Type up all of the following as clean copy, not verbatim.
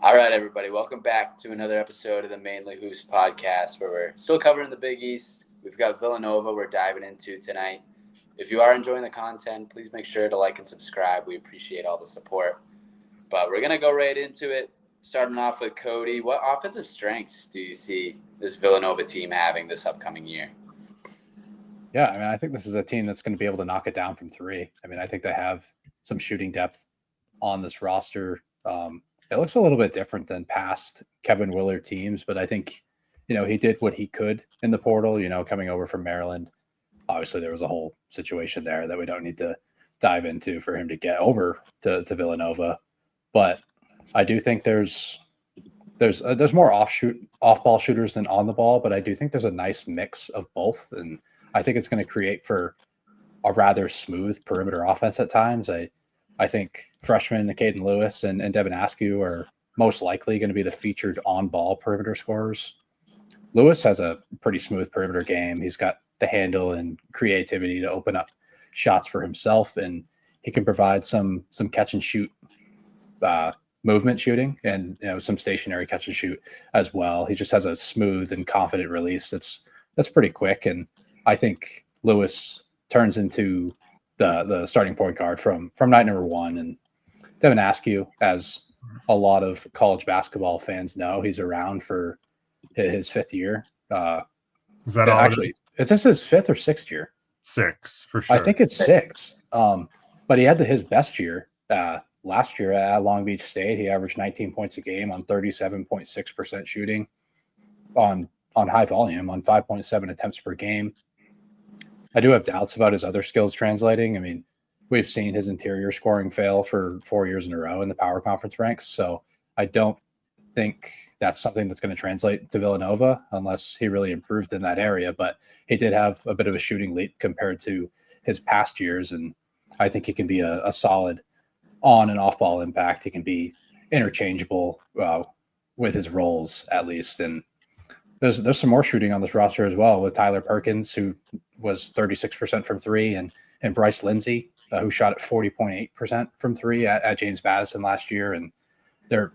All right, everybody. Welcome back to another episode of the Mainly Who's podcast, where we're still covering the Big East. We've got Villanova we're diving into tonight. If you are enjoying the content, please make sure to like and subscribe. We appreciate all the support. But we're going to go right into it, starting off with Cody. What offensive strengths do you see this Villanova team having this upcoming year? Yeah, I mean, I think this is a team that's going to be able to knock it down from three. I mean, I think they have some shooting depth on this roster. It looks a little bit different than past Kevin Willard teams, but I think, he did what he could in the portal, coming over from Maryland. Obviously, there was a whole situation there that we don't need to dive into for him to get over to Villanova. But I do think there's more off-ball shooters than on the ball, but I do think there's a nice mix of both, and I think it's going to create for a rather smooth perimeter offense at times. I think freshmen Caden Lewis and Devin Askew are most likely going to be the featured on-ball perimeter scorers. Lewis has a pretty smooth perimeter game. He's got the handle and creativity to open up shots for himself, and he can provide some catch and shoot movement shooting and some stationary catch and shoot as well. He just has a smooth and confident release that's pretty quick, and I think Lewis turns into the starting point guard from night number one. And Devin Askew, as a lot of college basketball fans know, he's around for his fifth year. Is that all? Actually, is this his fifth or sixth year? Six, for sure. I think it's six. But he had his best year last year at Long Beach State. He averaged 19 points a game on 37.6% shooting on high volume, on 5.7 attempts per game. I do have doubts about his other skills translating. I mean, we've seen his interior scoring fail for 4 years in a row in the power conference ranks. So I don't think that's something that's going to translate to Villanova unless he really improved in that area. But he did have a bit of a shooting leap compared to his past years. And I think he can be a solid on and off ball impact. He can be interchangeable with his roles at least. And there's some more shooting on this roster as well with Tyler Perkins, who was 36% from three, and Bryce Lindsey, who shot at 40.8% from three at James Madison last year. And they're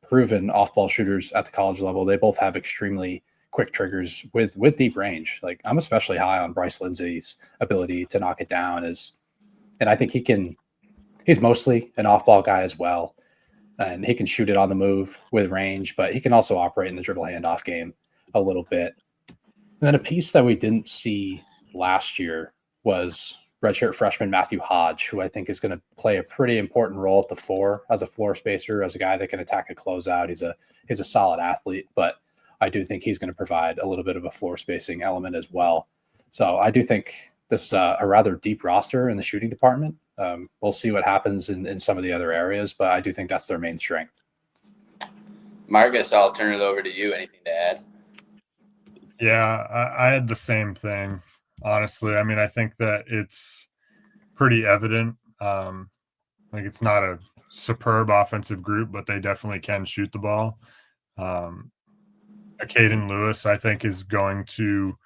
proven off-ball shooters at the college level. They both have extremely quick triggers with deep range. Like, I'm especially high on Bryce Lindsey's ability to knock it down, and I think he's mostly an off-ball guy as well. And he can shoot it on the move with range, but he can also operate in the dribble handoff game a little bit. And then a piece that we didn't see last year was redshirt freshman Matthew Hodge, who I think is going to play a pretty important role at the four as a floor spacer, as a guy that can attack a closeout. He's a solid athlete, but I do think he's going to provide a little bit of a floor spacing element as well. So I do think this is a rather deep roster in the shooting department. We'll see what happens in some of the other areas, but I do think that's their main strength. Marcus, I'll turn it over to you. Anything to add? Yeah, I had the same thing, honestly. I mean, I think that it's pretty evident. Like, it's not a superb offensive group, but they definitely can shoot the ball. Caden Lewis, I think, is going to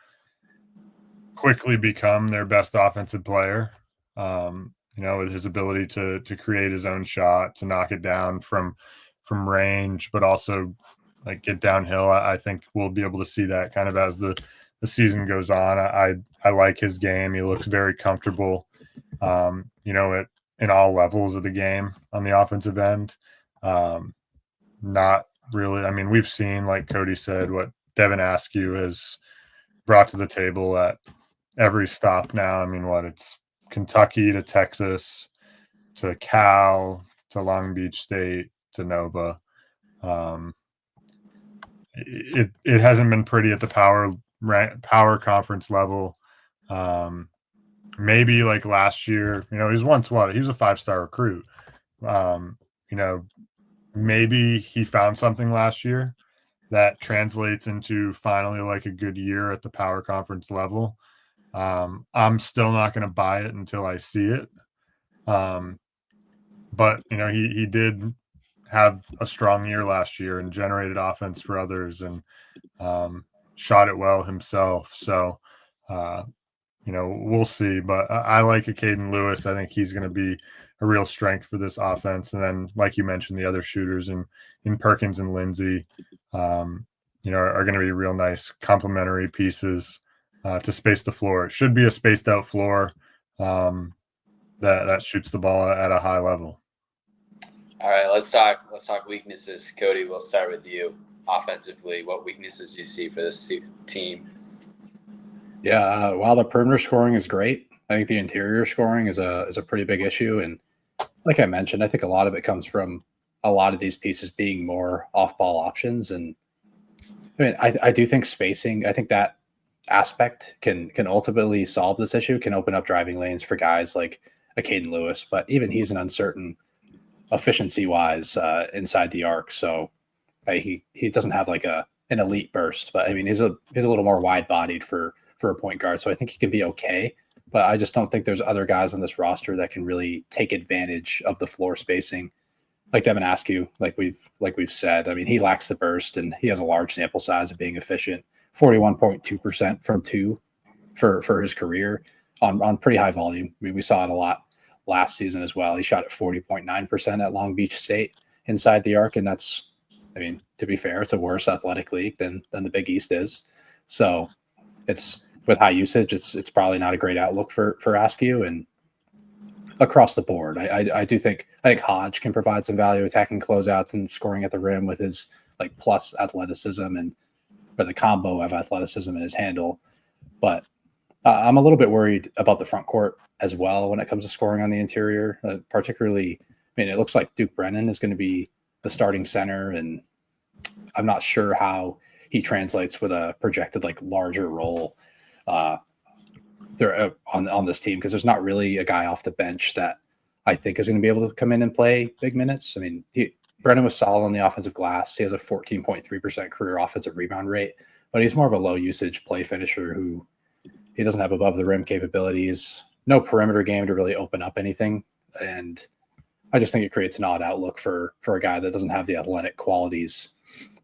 quickly become their best offensive player. With his ability to create his own shot, to knock it down from range, but also like get downhill. I think we'll be able to see that kind of as the season goes on. I like his game. He looks very comfortable, in all levels of the game on the offensive end. Not really. I mean, we've seen, like Cody said, what Devin Askew has brought to the table at every stop now. I mean, it's Kentucky to Texas to Cal to Long Beach State to Nova. It hasn't been pretty at the power conference level. Maybe like last year, he was once he was a 5-star recruit. Maybe he found something last year that translates into finally like a good year at the power conference level. I'm still not going to buy it until I see it. But he did have a strong year last year and generated offense for others and shot it well himself. So, we'll see. But I like Caden Lewis. I think he's going to be real strength for this offense. And then, like you mentioned, the other shooters in Perkins and Lindsay, are going to be real nice complementary pieces to space the floor. It should be a spaced out floor that shoots the ball at a high level. All right, let's talk weaknesses. Cody, we'll start with you. Offensively, what weaknesses do you see for this team? Yeah, while the perimeter scoring is great, I think the interior scoring is a pretty big issue. And like I mentioned, I think a lot of it comes from a lot of these pieces being more off-ball options. And I mean, I do think spacing, I think that aspect can ultimately solve this issue, can open up driving lanes for guys like a Caden Lewis, but even he's an uncertain efficiency-wise inside the arc. So he doesn't have like an elite burst, but I mean, he's a little more wide-bodied for a point guard. So I think he can be okay, but I just don't think there's other guys on this roster that can really take advantage of the floor spacing. Like Devin Askew, like we've said, I mean, he lacks the burst and he has a large sample size of being efficient, 41.2% from two for his career on pretty high volume. I mean, we saw it a lot last season as well. He shot at 40.9% at Long Beach State inside the arc. And that's, I mean, to be fair, it's a worse athletic league than the Big East is. So it's with high usage, it's probably not a great outlook for Askew. And across the board, I think Hodge can provide some value attacking closeouts and scoring at the rim with his like plus athleticism or the combo of athleticism and his handle. But I'm a little bit worried about the front court as well when it comes to scoring on the interior, particularly. I mean, it looks like Duke Brennan is going to be the starting center, and I'm not sure how he translates with a projected like larger role there on this team, because there's not really a guy off the bench that I think is going to be able to come in and play big minutes. I mean, Brennan was solid on the offensive glass. He has a 14.3% career offensive rebound rate, but he's more of a low usage play finisher who he doesn't have above the rim capabilities, no perimeter game to really open up anything. And I just think it creates an odd outlook for a guy that doesn't have the athletic qualities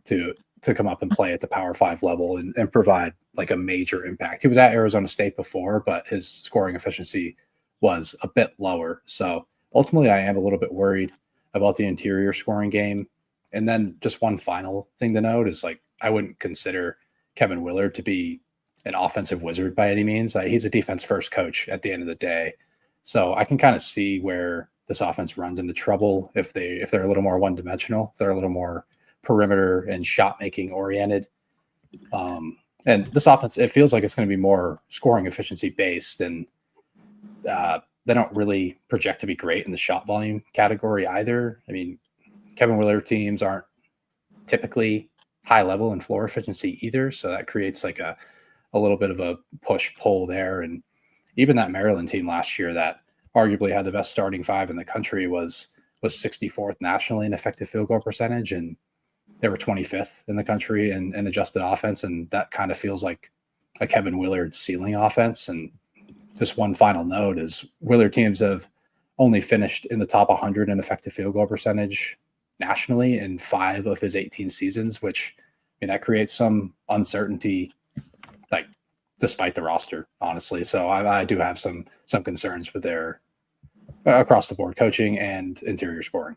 to come up and play at the Power 5 level and provide like a major impact. He was at Arizona State before, but his scoring efficiency was a bit lower. So ultimately I am a little bit worried about the interior scoring game. And then just one final thing to note is like, I wouldn't consider Kevin Willard to be an offensive wizard by any means. He's a defense first coach at the end of the day. So I can kind of see where this offense runs into trouble if they're a little more one dimensional, if they're a little more perimeter and shot making oriented. And this offense, it feels like it's going to be more scoring efficiency based, and they don't really project to be great in the shot volume category either. I mean, Kevin Willard teams aren't typically high level in floor efficiency either. So that creates like a little bit of a push pull there. And even that Maryland team last year that arguably had the best starting five in the country was 64th nationally in effective field goal percentage. And they were 25th in the country in adjusted offense. And that kind of feels like a Kevin Willard ceiling offense. And just one final note is Willard teams have only finished in the top 100 in effective field goal percentage nationally in 5 of his 18 seasons, which, I mean, that creates some uncertainty, like despite the roster, honestly. So I do have some concerns with their across the board coaching and interior scoring.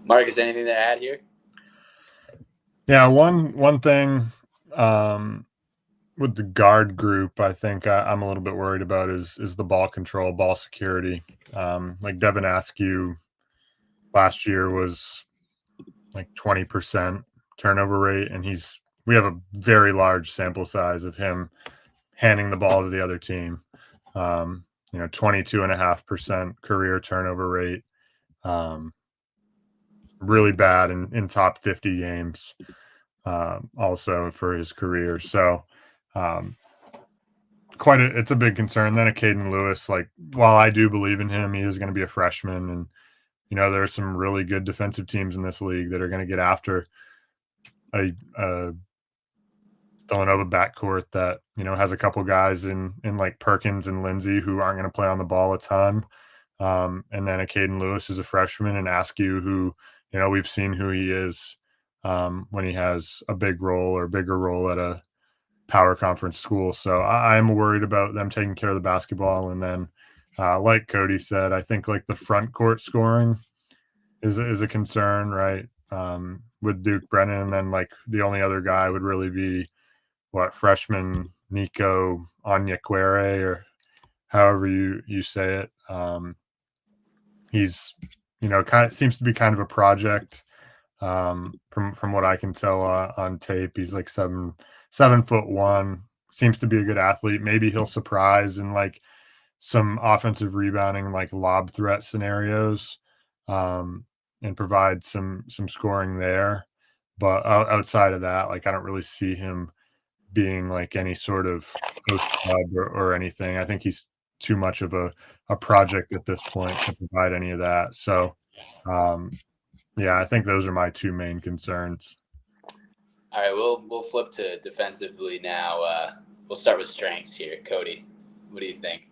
Marcus, anything to add here? Yeah, one thing with the guard group, I think I'm a little bit worried about is the ball control, ball security. Like Devin Askew last year was like 20% turnover rate, and we have a very large sample size of him handing the ball to the other team. 22.5% career turnover rate. Really bad in top 50 games also for his career. So it's a big concern. Then a Caden Lewis, like, while I do believe in him, he is going to be a freshman, and there are some really good defensive teams in this league that are going to get after a Villanova backcourt that has a couple guys in like Perkins and Lindsay who aren't going to play on the ball a ton, and then a Caden Lewis is a freshman, and Askew, who we've seen who he is when he has a big role or bigger role at a power conference school. So I'm worried about them taking care of the basketball, and then Like Cody said, I think like the front court scoring is a concern, right? With Duke Brennan, and then like the only other guy would really be freshman Nico Onyekwere, or however you say it. He's kind of seems to be kind of a project. From what I can tell on tape, he's like 7'1", seems to be a good athlete. Maybe he'll surprise in like some offensive rebounding, like lob threat scenarios, and provide some scoring there. But outside of that, like I don't really see him being like any sort of post or anything. I think he's too much of a project at this point to provide any of that. So, yeah, I think those are my two main concerns. All right, we'll flip to defensively now. We'll start with strengths here. Cody, what do you think?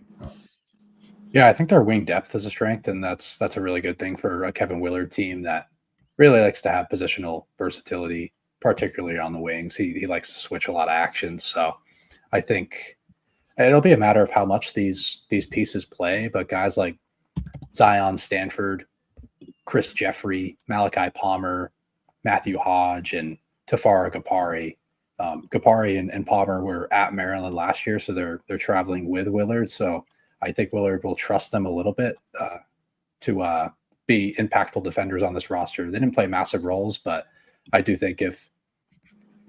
Yeah, I think their wing depth is a strength, and that's a really good thing for a Kevin Willard team that really likes to have positional versatility, particularly on the wings. He likes to switch a lot of actions. So I think it'll be a matter of how much these pieces play, but guys like Zion Stanford, Chris Jeffrey, Malachi Palmer, Matthew Hodge, and Tafara Gapari. Gapari and Palmer were at Maryland last year, so they're traveling with Willard. So I think Willard will trust them a little bit to be impactful defenders on this roster. They didn't play massive roles, but I do think if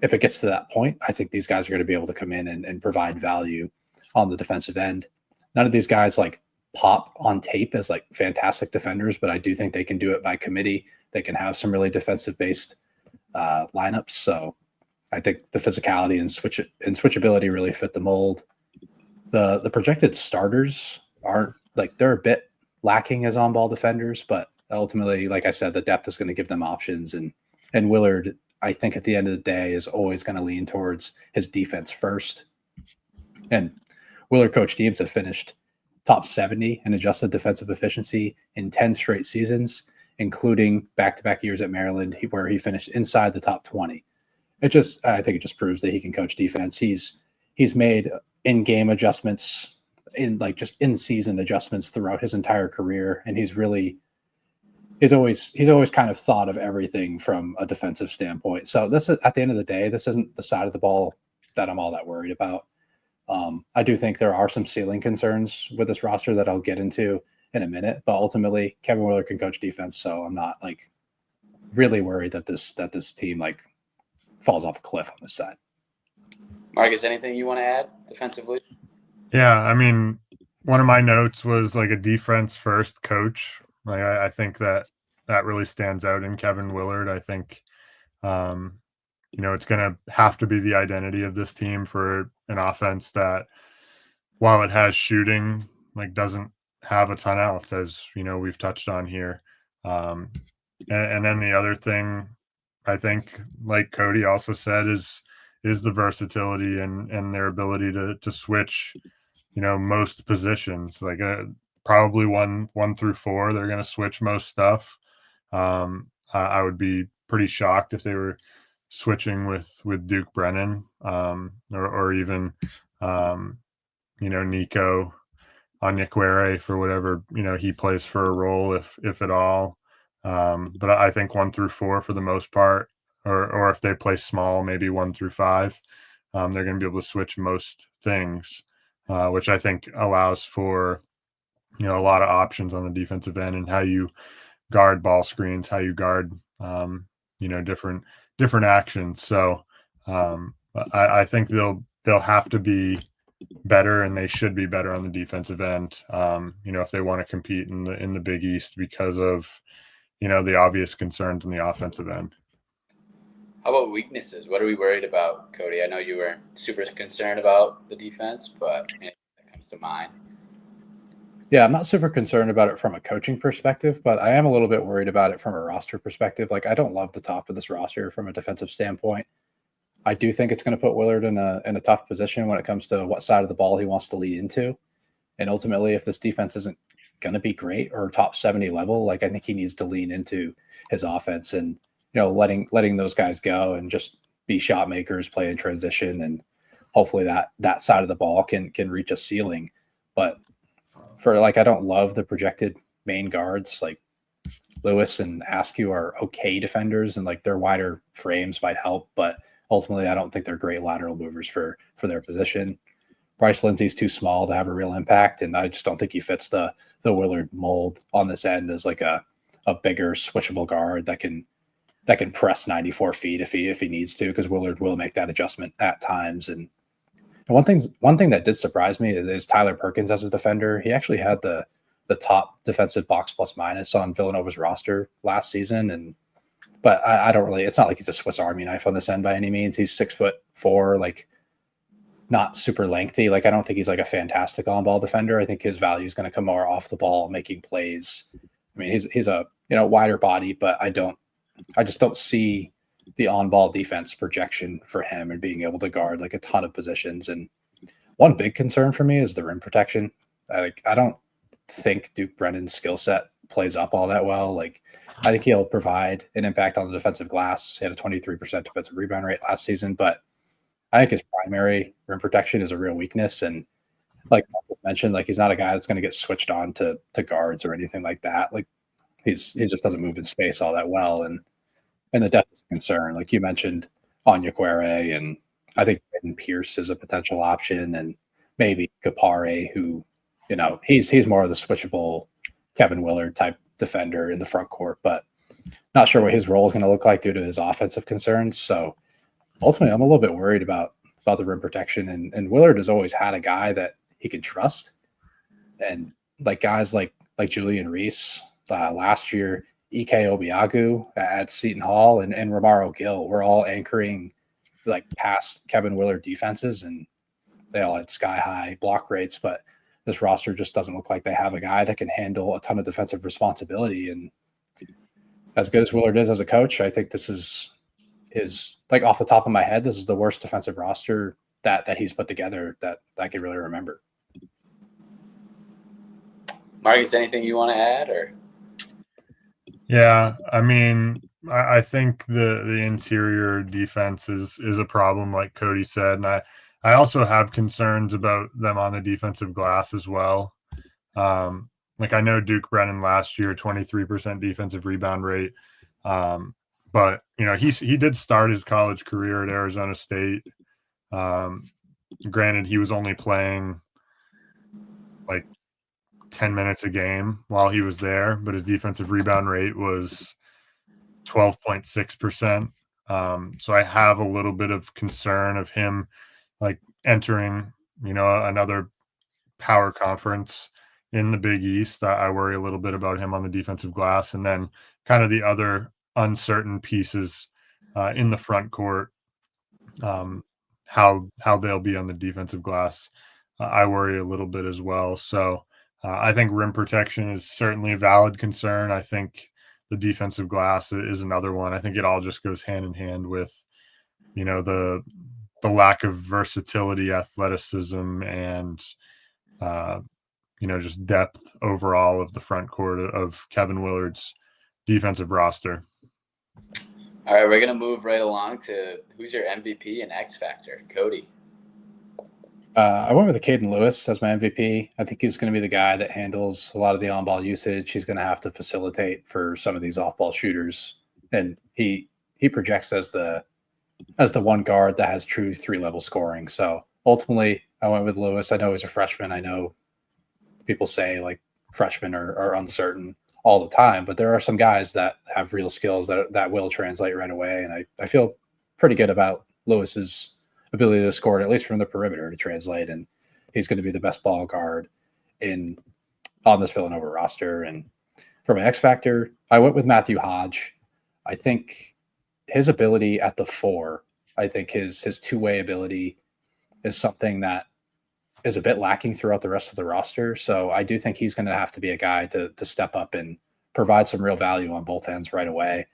it gets to that point, I think these guys are going to be able to come in and provide value on the defensive end. None of these guys like pop on tape as like fantastic defenders, but I do think they can do it by committee. They can have some really defensive based lineups. So I think the physicality and switchability really fit the mold. The projected starters aren't like, they're a bit lacking as on-ball defenders, but ultimately, like I said, the depth is going to give them options. And Willard, I think at the end of the day, is always going to lean towards his defense first. And Willard coach teams have finished top 70 in adjusted defensive efficiency in 10 straight seasons, including back-to-back years at Maryland, where he finished inside the top 20. I think it just proves that he can coach defense. He's made in-game adjustments, just in-season adjustments throughout his entire career, and he's always kind of thought of everything from a defensive standpoint. So this is, at the end of the day, this isn't the side of the ball that I'm all that worried about. I do think there are some ceiling concerns with this roster that I'll get into in a minute, but ultimately Kevin Willard can coach defense, so I'm not like really worried that this team like falls off a cliff on this side. Marcus, anything you want to add defensively? Yeah, I mean, one of my notes was like a defense first coach. Like I think that really stands out in Kevin Willard. I think it's going to have to be the identity of this team for an offense that, while it has shooting, like doesn't have a ton else, as we've touched on here. And then the other thing I think, like Cody also said, is the versatility and their ability to switch, most positions. Like probably one through four, they're going to switch most stuff. I would be pretty shocked if they were switching with Duke Brennan, or even Nico Onyekwere for whatever he plays for a role, if at all. But I think 1 through 4 for the most part, or if they play small, maybe 1 through 5, they're going to be able to switch most things, which I think allows for a lot of options on the defensive end and how you guard ball screens, how you guard different actions. So I think they'll have to be better, and they should be better on the defensive end, if they want to compete in the Big East, because of the obvious concerns in the offensive end. How about weaknesses? What are we worried about, Cody? I know you weren't super concerned about the defense, but anything that comes to mind? Yeah, I'm not super concerned about it from a coaching perspective, but I am a little bit worried about it from a roster perspective. Like, I don't love the top of this roster from a defensive standpoint. I do think it's going to put Willard in a tough position when it comes to what side of the ball he wants to lead into. And ultimately, if this defense isn't going to be great or top 70 level, like, I think he needs to lean into his offense and, letting those guys go and just be shot makers, play in transition, and hopefully that side of the ball can reach a ceiling. But for like, I don't love the projected main guards. Like Lewis and Askew are okay defenders, and like their wider frames might help, but ultimately I don't think they're great lateral movers for their position. Bryce Lindsey's too small to have a real impact, and I just don't think he fits the Willard mold on this end as like a bigger switchable guard that can press 94 feet if he needs to, because Willard will make that adjustment at times. And one thing that did surprise me is Tyler Perkins as a defender. He actually had the top defensive box plus minus on Villanova's roster last season, but I don't really. It's not like he's a Swiss Army knife on this end by any means. He's 6'4", like not super lengthy. Like I don't think he's like a fantastic on-ball defender. I think his value is going to come more off the ball, making plays. I mean, he's a wider body, but I just don't see the on-ball defense projection for him and being able to guard like a ton of positions. And one big concern for me is the rim protection. I don't think Duke Brennan's skill set plays up all that well. Like I think he'll provide an impact on the defensive glass. He had a 23% defensive rebound rate last season, but I think his primary rim protection is a real weakness. And like I mentioned, like he's not a guy that's going to get switched on to guards or anything like that. Like he just doesn't move in space all that well. And the depth is a concern. Like you mentioned, Onyekwere, and I think Braden Pierce is a potential option, and maybe Kapare, who, he's more of the switchable Kevin Willard type defender in the front court, but not sure what his role is going to look like due to his offensive concerns. So ultimately, I'm a little bit worried about the rim protection, and Willard has always had a guy that he can trust, and like guys like Julian Reese last year, Ike Obiagu at Seton Hall, and Romaro Gill were all anchoring like past Kevin Willard defenses, and they all had sky high block rates, but this roster just doesn't look like they have a guy that can handle a ton of defensive responsibility. And as good as Willard is as a coach, I think this is like off the top of my head, this is the worst defensive roster that he's put together that I can really remember. Marcus, anything you want to add? Or yeah, I mean, I think the interior defense is a problem, like Cody said, and I also have concerns about them on the defensive glass as well. Like I know Duke Brennan last year, 23% defensive rebound rate. But he did start his college career at Arizona State. Granted, he was only playing like 10 minutes a game while he was there, but his defensive rebound rate was 12.6%. So I have a little bit of concern of him like entering, another power conference in the Big East. I worry a little bit about him on the defensive glass, and then kind of the other uncertain pieces in the front court, how they'll be on the defensive glass. I worry a little bit as well. So I think rim protection is certainly a valid concern. I think the defensive glass is another one. I think it all just goes hand in hand with, the lack of versatility, athleticism, and just depth overall of the front court of Kevin Willard's defensive roster. All right, we're going to move right along to who's your MVP and X Factor, Cody. I went with Caden Lewis as my MVP. I think he's going to be the guy that handles a lot of the on-ball usage. He's going to have to facilitate for some of these off-ball shooters, and he projects as the one guard that has true three-level scoring. So ultimately, I went with Lewis. I know he's a freshman. I know people say like freshmen are uncertain all the time, but there are some guys that have real skills that will translate right away. And I feel pretty good about Lewis's ability to score, at least from the perimeter, to translate. And he's going to be the best ball guard on this Villanova roster. And for my X Factor, I went with Matthew Hodge. I think his ability at the four, I think his two-way ability is something that is a bit lacking throughout the rest of the roster. So I do think he's going to have to be a guy to step up and provide some real value on both ends right away,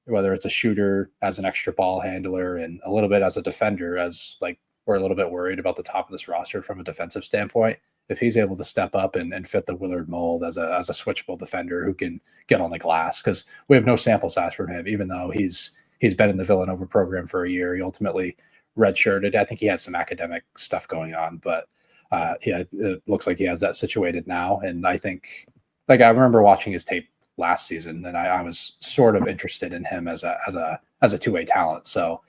whether it's a shooter, as an extra ball handler, and a little bit as a defender, as like we're a little bit worried about the top of this roster from a defensive standpoint. If he's able to step up and fit the Willard mold as a switchable defender who can get on the glass, because we have no sample size from him, even though he's been in the Villanova program for a year. He ultimately redshirted. I think he had some academic stuff going on, but It looks like he has that situated now. And I think, like, I remember watching his tape last season, and I was sort of interested in him as a two-way talent. So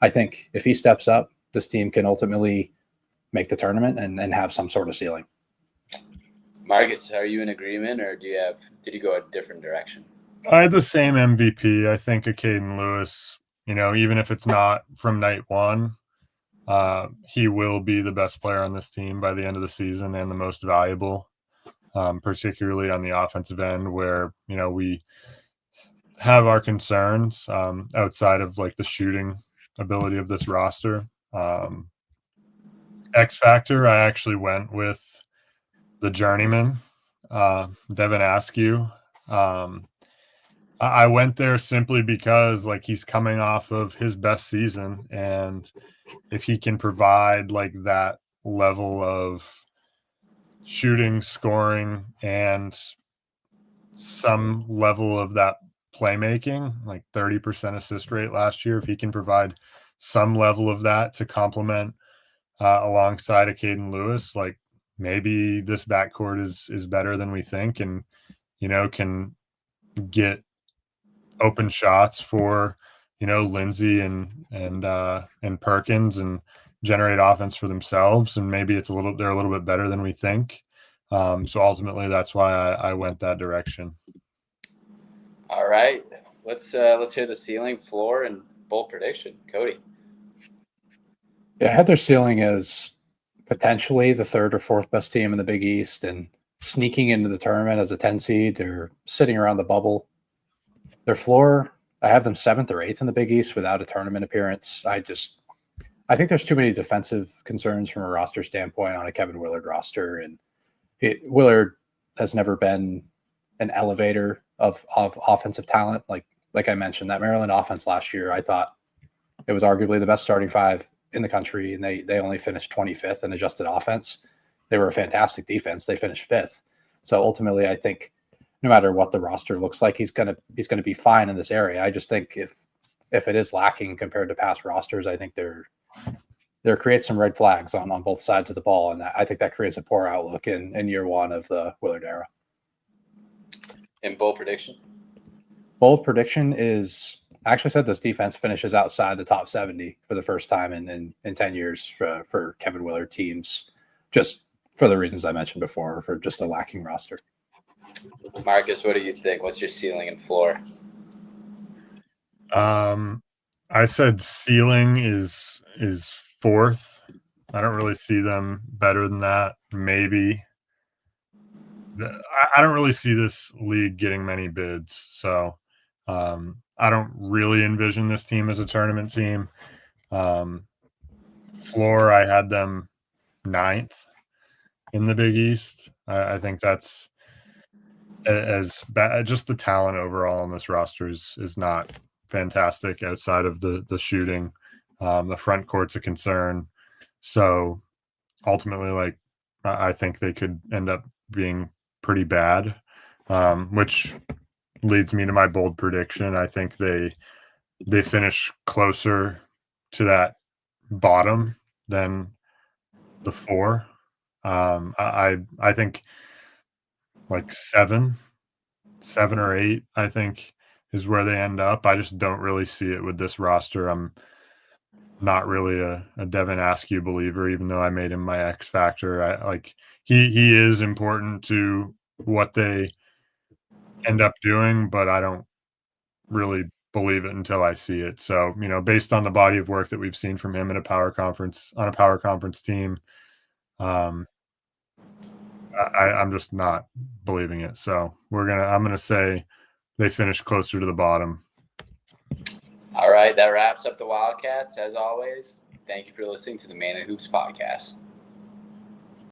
I think if he steps up, this team can ultimately make the tournament and have some sort of ceiling. Marcus, are you in agreement, or did you go a different direction? I had the same MVP. I think of Caden Lewis, even if it's not from night one, he will be the best player on this team by the end of the season and the most valuable, particularly on the offensive end where, we have our concerns outside of like the shooting ability of this roster. X Factor, I actually went with the journeyman, Devin Askew. I went there simply because like he's coming off of his best season, and if he can provide like that level of shooting, scoring, and some level of that playmaking, like 30% assist rate last year, if he can provide some level of that to complement alongside a Caden Lewis, like maybe this backcourt is better than we think, and can get open shots for Lindsay and Perkins and generate offense for themselves, and maybe they're a little bit better than we think. So ultimately, that's why I went that direction. All right, let's hear the ceiling, floor, and bold prediction. Cody. Yeah, I had their ceiling as potentially the third or fourth best team in the Big East and sneaking into the tournament as a 10 seed or sitting around the bubble. Their floor, I have them 7th or 8th in the Big East without a tournament appearance. I think there's too many defensive concerns from a roster standpoint on a Kevin Willard roster. And Willard has never been an elevator of offensive talent. Like I mentioned, that Maryland offense last year, I thought it was arguably the best starting five in the country, and they only finished 25th in adjusted offense. They were a fantastic defense. They finished 5th. So ultimately, I think no matter what the roster looks like, he's gonna be fine in this area. I just think if it is lacking compared to past rosters, I think there creates some red flags on both sides of the ball, and I think that creates a poor outlook in year one of the Willard era. And bold prediction? Bold prediction is, I actually said this defense finishes outside the top 70 for the first time in 10 years for Kevin Willard teams, just for the reasons I mentioned before, for just a lacking roster. Marcus, what do you think? What's your ceiling and floor? I said ceiling is 4th. I don't really see them better than that. Maybe. I don't really see this league getting many bids, so I don't really envision this team as a tournament team. Floor, I had them 9th in the Big East. I think that's as bad. Just the talent overall on this roster is not fantastic outside of the shooting. The front court's a concern. So ultimately, like, I think they could end up being pretty bad, which leads me to my bold prediction. I think they finish closer to that bottom than the 4. I think like 7 or 8, I think, is where they end up. I just don't really see it with this roster. I'm not really a Devin Askew believer, even though I made him my X factor. He is important to what they end up doing, but I don't really believe it until I see it. So, based on the body of work that we've seen from him in a power conference team, I'm just not believing it. So I'm gonna say they finish closer to the bottom. All right, that wraps up the Wildcats. As always, thank you for listening to the Man of Hoops podcast.